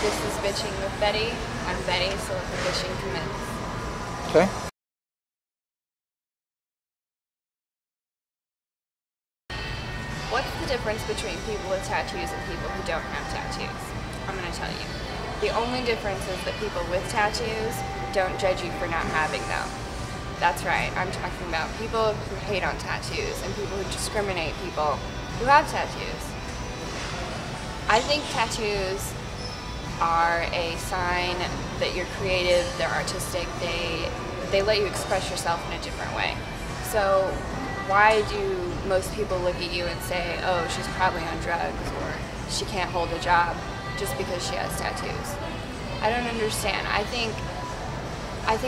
This is Bitching with Betty. I'm Betty, so let the bitching commence. Okay. What's the difference between people with tattoos and people who don't have tattoos? I'm going to tell you. The only difference is that people with tattoos don't judge you for not having them. That's right, I'm talking about people who hate on tattoos and people who discriminate people who have tattoos. I think tattoos are a sign that you're creative, they're artistic, they let you express yourself in a different way. So why do most people look at you and say, oh, she's probably on drugs or she can't hold a job just because she has tattoos? I don't understand. I think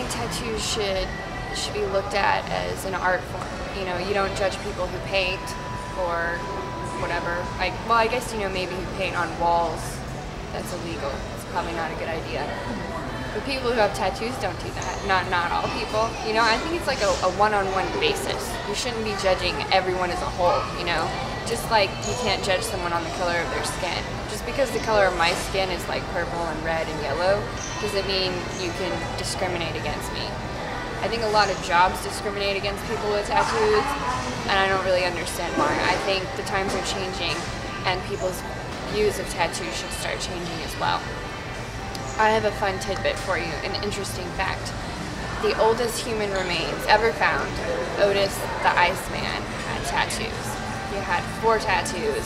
tattoos should be looked at as an art form. You know, you don't judge people who paint or whatever. Like, well, I guess, you know, maybe who paint on walls. That's illegal. It's probably not a good idea. But people who have tattoos don't do that. Not all people. You know, I think it's like a one-on-one basis. You shouldn't be judging everyone as a whole, you know? Just like you can't judge someone on the color of their skin. Just because the color of my skin is like purple and red and yellow doesn't mean you can discriminate against me. I think a lot of jobs discriminate against people with tattoos, and I don't really understand why. I think the times are changing, and people's views of tattoos should start changing as well. I have a fun tidbit for you, an interesting fact. The oldest human remains ever found, Otis the Iceman, had tattoos. He had 4 tattoos,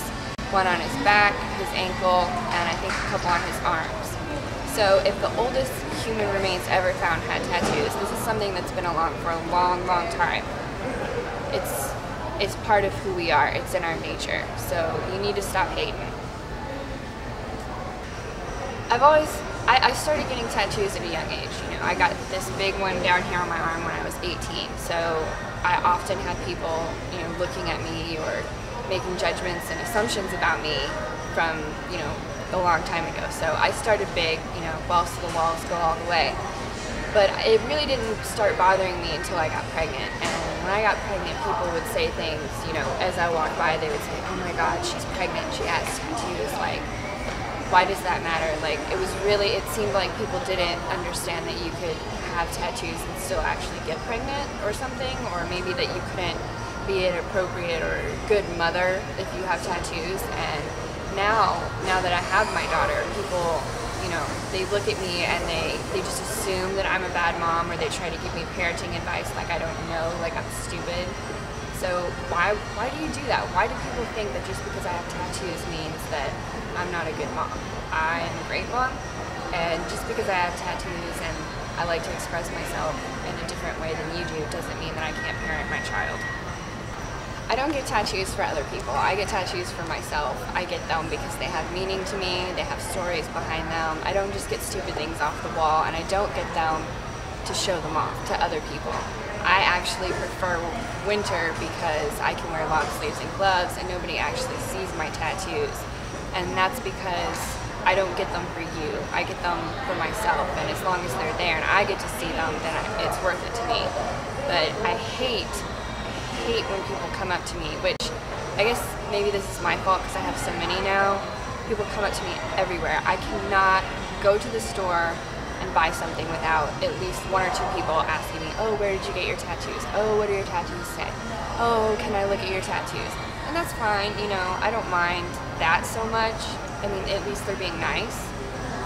one on his back, his ankle, and I think a couple on his arms. So if the oldest human remains ever found had tattoos, this is something that's been along for a long, long time. It's part of who we are. It's in our nature. So you need to stop hating. I started getting tattoos at a young age. You know, I got this big one down here on my arm when I was 18. So I often had people, you know, looking at me or making judgments and assumptions about me from, you know, a long time ago. So I started big, you know, balls to the walls, go all the way. But it really didn't start bothering me until I got pregnant. And when I got pregnant, people would say things, you know, as I walked by, they would say, oh my God, she's pregnant, she has tattoos, like, why does that matter? Like, it seemed like people didn't understand that you could have tattoos and still actually get pregnant or something, or maybe that you couldn't be an appropriate or good mother if you have tattoos. And now that I have my daughter, people, you know, they look at me and they just assume that I'm a bad mom, or they try to give me parenting advice like I don't know, like I'm stupid. So why do you do that? Why do people think that just because I have tattoos means that I'm not a good mom? I am a great mom, and just because I have tattoos and I like to express myself in a different way than you do doesn't mean that I can't parent my child. I don't get tattoos for other people. I get tattoos for myself. I get them because they have meaning to me, they have stories behind them. I don't just get stupid things off the wall, and I don't get them to show them off to other people. I actually prefer winter because I can wear long sleeves and gloves and nobody actually sees my tattoos. And that's because I don't get them for you. I get them for myself, and as long as they're there and I get to see them, then it's worth it to me. But I hate when people come up to me, which I guess maybe this is my fault because I have so many now. People come up to me everywhere. I cannot go to the store and buy something without at least 1 or 2 people asking me, oh, where did you get your tattoos? Oh, what do your tattoos say? Oh, can I look at your tattoos? And that's fine, you know, I don't mind that so much. I mean, at least they're being nice.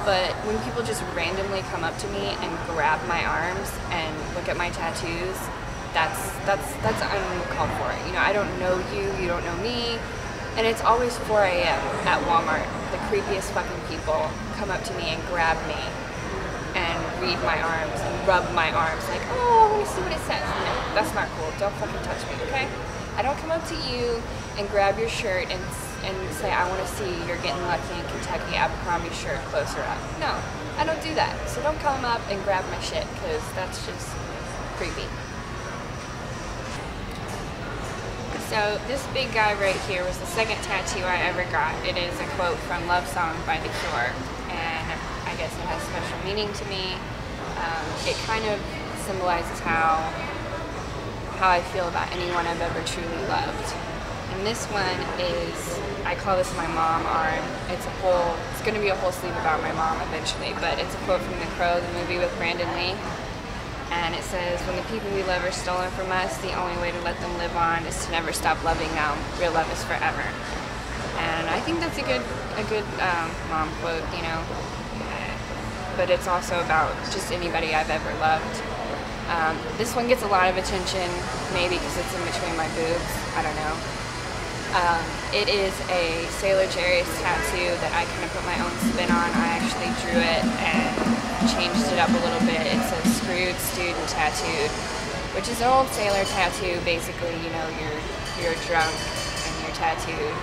But when people just randomly come up to me and grab my arms and look at my tattoos, that's uncalled for. You know, I don't know you, you don't know me, and it's always 4 a.m. at Walmart. The creepiest fucking people come up to me and grab me and read my arms and rub my arms like, oh, let me see what it says. No, that's not cool. Don't fucking touch me, okay? I don't come up to you and grab your shirt and say, I want to see you're getting lucky in Kentucky Abercrombie shirt closer up. No, I don't do that. So don't come up and grab my shit, because that's just creepy. So this big guy right here was the second tattoo I ever got. It is a quote from Love Song by The Cure, and I guess it has special meaning to me. It kind of symbolizes how I feel about anyone I've ever truly loved. And And this one is, I call this my mom arm. It's going to be a whole sleeve about my mom eventually, but it's a quote from The Crow, the movie with Brandon Lee. And it says, when the people we love are stolen from us, the only way to let them live on is to never stop loving them. Real love is forever. And I think that's a good mom quote, you know. But it's also about just anybody I've ever loved. This one gets a lot of attention, maybe because it's in between my boobs. I don't know. It is a Sailor Jerry's tattoo that I kind of put my own spin on. I actually drew it and changed it up a little bit. It says "Screwed, Student, Tattooed," which is an old sailor tattoo. Basically, you know, you're drunk and you're tattooed,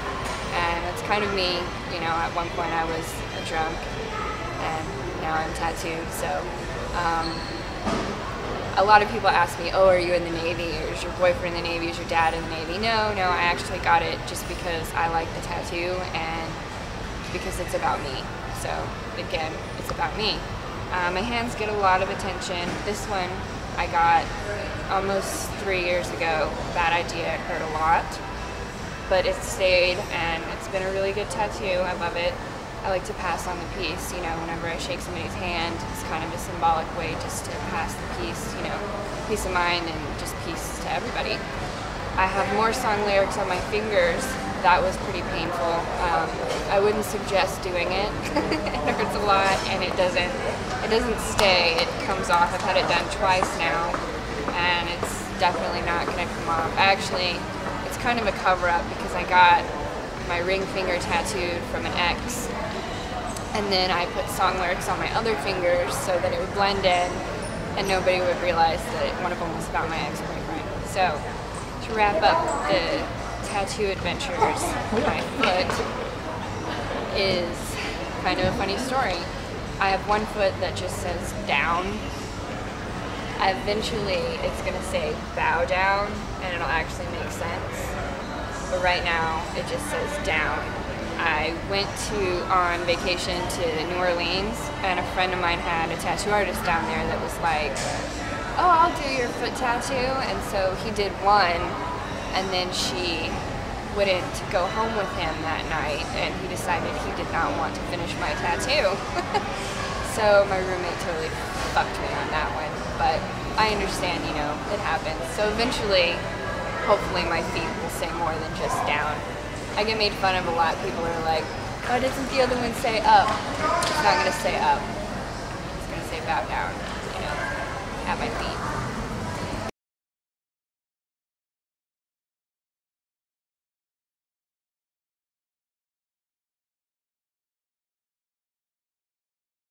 and that's kind of me. You know, at one point I was a drunk, and now I'm tattooed. So a lot of people ask me, oh, are you in the Navy? Or is your boyfriend in the Navy? Is your dad in the Navy? No, I actually got it just because I like the tattoo and because it's about me. So again, it's about me. My hands get a lot of attention. This one I got almost 3 years ago. Bad idea, it hurt a lot. But it stayed, and it's been a really good tattoo. I love it. I like to pass on the peace, you know, whenever I shake somebody's hand. It's kind of a symbolic way just to pass the peace, you know, peace of mind and just peace to everybody. I have more song lyrics on my fingers. That was pretty painful. I wouldn't suggest doing it. It hurts a lot, and it doesn't stay. It comes off. I've had it done twice now, and it's definitely not going to come off. Actually, it's kind of a cover-up because I got my ring finger tattooed from an ex. And then I put song lyrics on my other fingers so that it would blend in and nobody would realize that one of them was about my ex-boyfriend. So, to wrap up the tattoo adventures, my foot is kind of a funny story. I have one foot that just says down. Eventually it's going to say bow down and it'll actually make sense. But right now it just says down. I went on vacation to New Orleans, and a friend of mine had a tattoo artist down there that was like, oh, I'll do your foot tattoo. And so he did one, and then she wouldn't go home with him that night, and he decided he did not want to finish my tattoo. So my roommate totally fucked me on that one, but I understand, you know, it happens. So eventually, hopefully my feet will say more than just down. I get made fun of a lot. People are like, why doesn't the other one say up? It's not going to say up. It's going to say bow down, you know, at my feet.